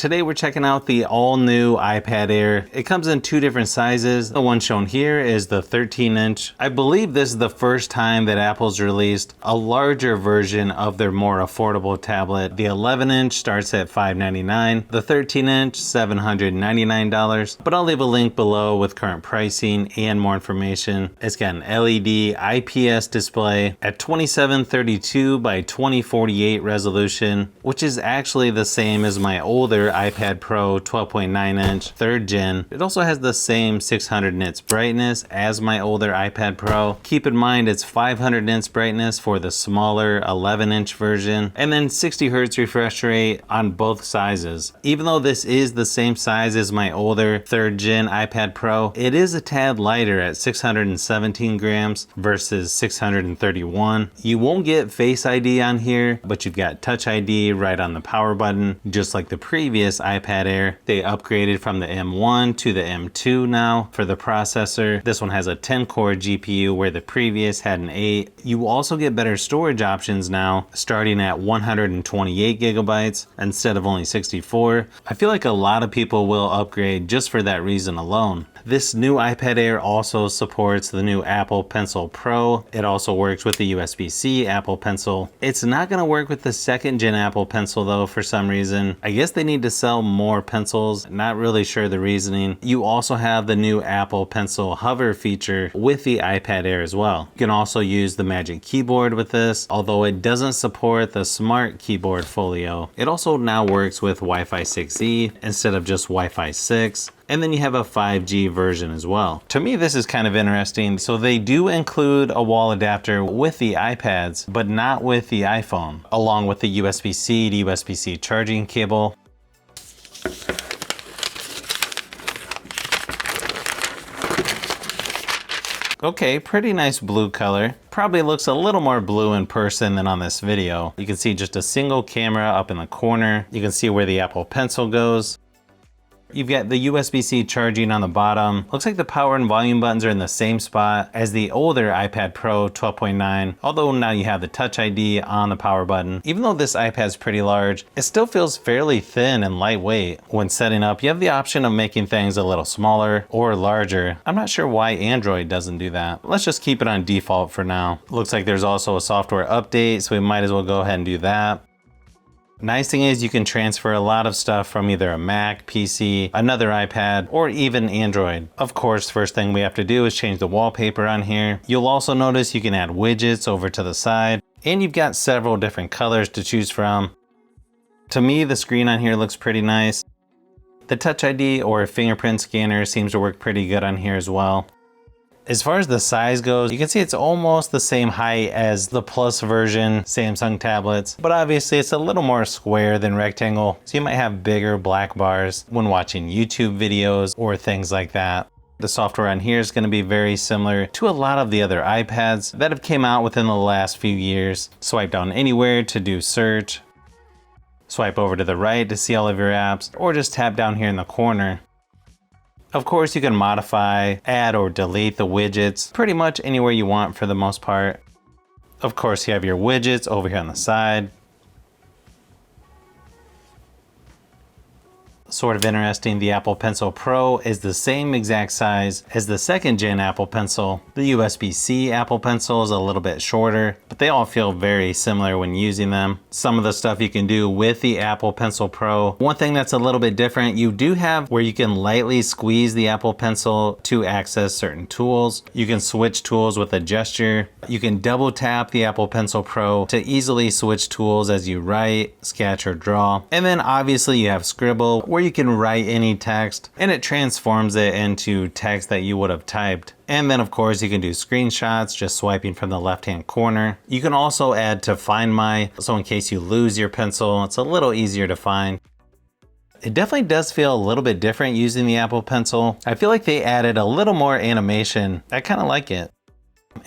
Today we're checking out the all new iPad Air. It comes in two different sizes. The one shown here is the 13-inch. I believe this is the first time that Apple's released a larger version of their more affordable tablet. The 11-inch starts at $599, the 13-inch $799, but I'll leave a link below with current pricing and more information. It's got an LED IPS display at 2732 by 2048 resolution, which is actually the same as my older iPad Pro 12.9-inch 3rd gen. It also has the same 600 nits brightness as my older iPad Pro. Keep in mind it's 500 nits brightness for the smaller 11-inch version, and then 60 Hz refresh rate on both sizes. Even though this is the same size as my older 3rd gen iPad Pro, it is a tad lighter at 617 grams versus 631. You won't get Face ID on here, but you've got Touch ID right on the power button, just like the previous iPad Air. They upgraded from the M1 to the M2 now for the processor. This one has a 10-core GPU where the previous had an 8. You also get better storage options now, starting at 128 gigabytes instead of only 64. I feel like a lot of people will upgrade just for that reason alone. This new iPad Air also supports the new Apple Pencil Pro. It also works with the USB-C Apple Pencil. It's not going to work with the 2nd gen Apple Pencil though for some reason. I guess they need to sell more pencils. Not really sure the reasoning. You also have the new Apple Pencil Hover feature with the iPad Air as well. You can also use the Magic Keyboard with this, although it doesn't support the Smart Keyboard Folio. It also now works with Wi-Fi 6E instead of just Wi-Fi 6. And then you have a 5G version as well. To me, this is kind of interesting. So they do include a wall adapter with the iPads, but not with the iPhone, along with the USB-C to USB-C charging cable. Okay, pretty nice blue color. Probably looks a little more blue in person than on this video. You can see just a single camera up in the corner. You can see where the Apple Pencil goes. You've got the USB-C charging on the bottom. Looks like the power and volume buttons are in the same spot as the older iPad Pro 12.9, although now you have the Touch ID on the power button. Even though this iPad is pretty large, it still feels fairly thin and lightweight. When setting up, you have the option of making things a little smaller or larger. I'm not sure why Android doesn't do that. Let's just keep it on default for now. Looks like there's also a software update, so we might as well go ahead and do that. Nice thing is you can transfer a lot of stuff from either a Mac, PC, another iPad, or even Android. Of course, first thing we have to do is change the wallpaper on here. You'll also notice you can add widgets over to the side, and you've got several different colors to choose from. To me, the screen on here looks pretty nice. The Touch ID or fingerprint scanner seems to work pretty good on here as well. As far as the size goes, you can see it's almost the same height as the Plus version Samsung tablets, but obviously it's a little more square than rectangle, so you might have bigger black bars when watching YouTube videos or things like that. The software on here is going to be very similar to a lot of the other iPads that have came out within the last few years. Swipe down anywhere to do search, swipe over to the right to see all of your apps, or just tap down here in the corner. Of course, you can modify, add, or delete the widgets pretty much anywhere you want for the most part. Of course, you have your widgets over here on the side. Sort of interesting, the Apple Pencil Pro is the same exact size as the 2nd gen Apple Pencil. The USB-C Apple Pencil is a little bit shorter, but they all feel very similar when using them. Some of the stuff you can do with the Apple Pencil Pro. One thing that's a little bit different, you do have where you can lightly squeeze the Apple Pencil to access certain tools. You can switch tools with a gesture. You can double tap the Apple Pencil Pro to easily switch tools as you write, sketch, or draw. And then obviously you have Scribble, where you can write any text and it transforms it into text that you would have typed. And then of course you can do screenshots just swiping from the left hand corner. You can also add to Find My, so in case you lose your pencil, it's a little easier to find. It definitely does feel a little bit different using the Apple Pencil. I feel like they added a little more animation. I kind of like it.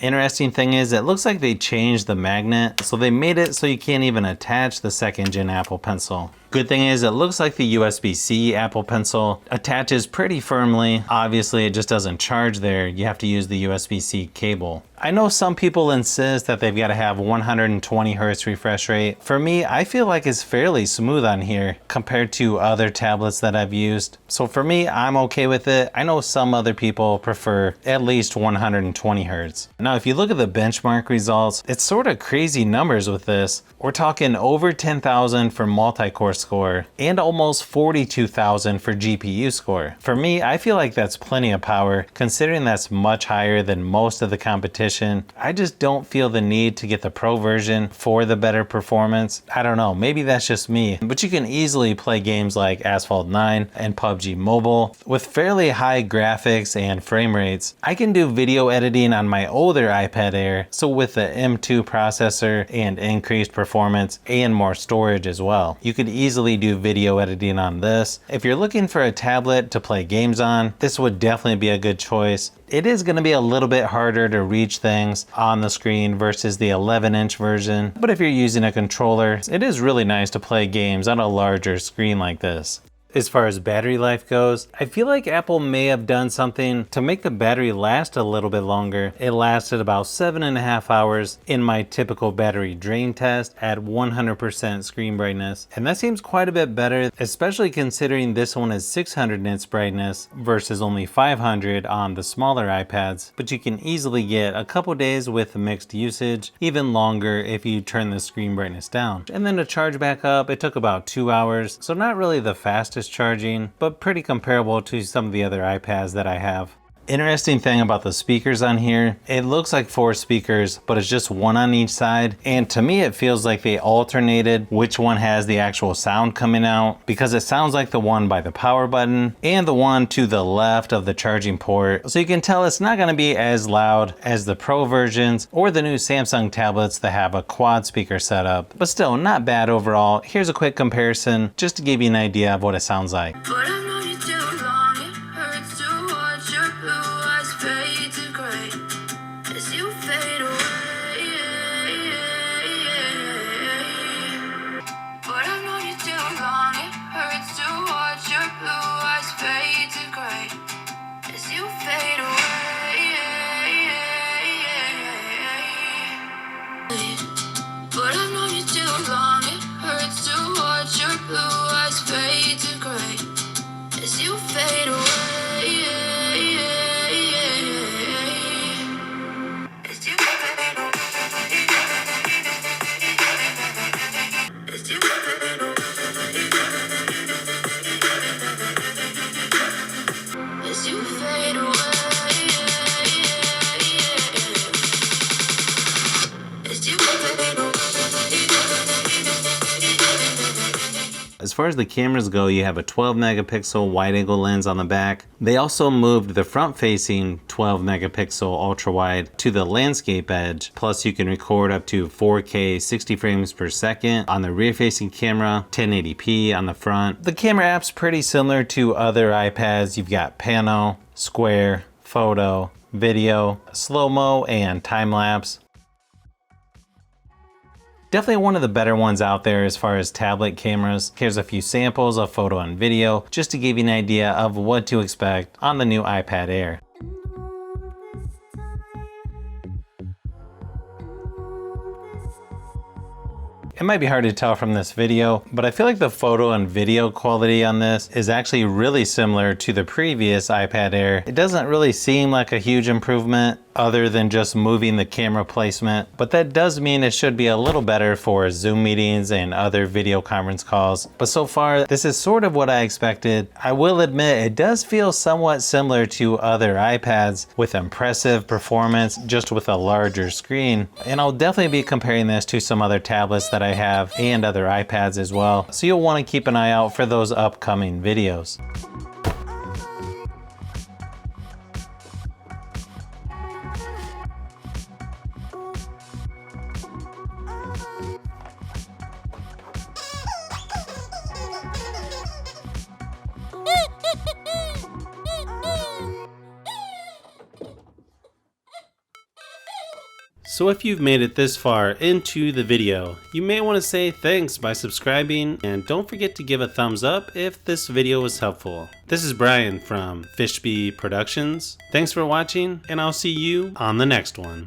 Interesting thing is it looks like they changed the magnet, so they made it so you can't even attach the 2nd gen Apple Pencil. Good thing is it looks like the USB-C Apple Pencil attaches pretty firmly. Obviously it just doesn't charge there. You have to use the USB-C cable. I know some people insist that they've got to have 120 Hz refresh rate. For me, I feel like it's fairly smooth on here compared to other tablets that I've used. So for me, I'm okay with it. I know some other people prefer at least 120 Hz. Now, if you look at the benchmark results, it's sort of crazy numbers with this. We're talking over 10,000 for multi-core score and almost 42,000 for GPU score. For me, I feel like that's plenty of power considering that's much higher than most of the competition. I just don't feel the need to get the Pro version for the better performance. I don't know, maybe that's just me, but you can easily play games like Asphalt 9 and PUBG Mobile with fairly high graphics and frame rates. I can do video editing on my older iPad Air, so with the M2 processor and increased performance and more storage as well. You could easily do video editing on this. If you're looking for a tablet to play games on, this would definitely be a good choice. It is going to be a little bit harder to reach things on the screen versus the 11-inch version, but if you're using a controller, it is really nice to play games on a larger screen like this. As far as battery life goes, I feel like Apple may have done something to make the battery last a little bit longer. It lasted about 7.5 hours in my typical battery drain test at 100% screen brightness. And that seems quite a bit better, especially considering this one is 600 nits brightness versus only 500 on the smaller iPads. But you can easily get a couple days with mixed usage, even longer if you turn the screen brightness down. And then to charge back up, it took about 2 hours. So not really the fastest charging, but pretty comparable to some of the other iPads that I have. Interesting thing about the speakers on here, it looks like 4 speakers, but it's just one on each side. And to me, it feels like they alternated which one has the actual sound coming out, because it sounds like the one by the power button and the one to the left of the charging port. So you can tell it's not going to be as loud as the Pro versions or the new Samsung tablets that have a quad speaker setup, but still not bad overall. Here's a quick comparison just to give you an idea of what it sounds like. As far as the cameras go, you have a 12 megapixel wide angle lens on the back. They also moved the front facing 12 megapixel ultra wide to the landscape edge. Plus you can record up to 4K 60 frames per second on the rear facing camera, 1080p on the front. The camera app's pretty similar to other iPads. You've got Pano, Square, Photo, Video, Slow-Mo, and Time Lapse. Definitely one of the better ones out there as far as tablet cameras. Here's a few samples of photo and video just to give you an idea of what to expect on the new iPad Air. It might be hard to tell from this video, but I feel like the photo and video quality on this is actually really similar to the previous iPad Air. It doesn't really seem like a huge improvement other than just moving the camera placement, but that does mean it should be a little better for Zoom meetings and other video conference calls. But so far, this is sort of what I expected. I will admit it does feel somewhat similar to other iPads with impressive performance, just with a larger screen. And I'll definitely be comparing this to some other tablets that I have and other iPads as well. So you'll want to keep an eye out for those upcoming videos. So if you've made it this far into the video, you may want to say thanks by subscribing, and don't forget to give a thumbs up if this video was helpful. This is Brian from Fishbee Productions. Thanks for watching, and I'll see you on the next one.